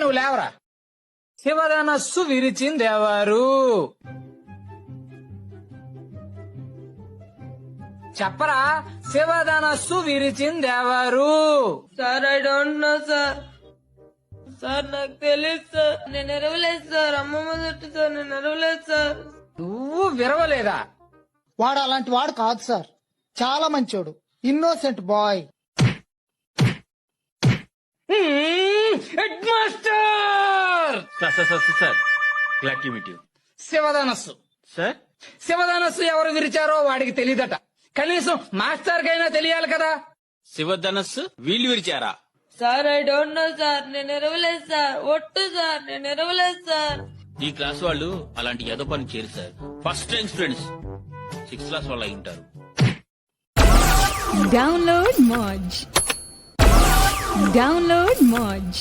నువ్వు లేవరా. శివధనస్సు విరిచిందెవరు? చెప్పరా, శివధనస్సు విరిచిందెవరు? Sir I don't know sir. Sir నాకు తెలియదు సార్. నేను ఎరవలేదు సార్. అమ్మమ్మ చుట్టూ సార్. నేను ఎరవలేదు సార్. నువ్వు విరవలేదా? వాడు అలాంటి వాడు కాదు సార్, చాలా మంచోడు, innocent boy. Head master sir glad to meet you. శివధనస్సు సార్ శివధనస్సు ఎవరు విరిచారో వాడికి తెలియదట. కనీసం మాస్టర్ కైనా తెలియాలి కదా. శివధనస్సు వీళ్ళు విరిచారా? Sir I don't know sir. నేను ఎరవలేదు సార్. ఒట్టు సార్. నేను ఎరవలేదు సార్. ఈ క్లాస్ వాళ్ళు అలాంటి ఏదో పని చేయరు sir. First time students 6th class వాళ్ళు అయి ఉంటారు. Download Moj.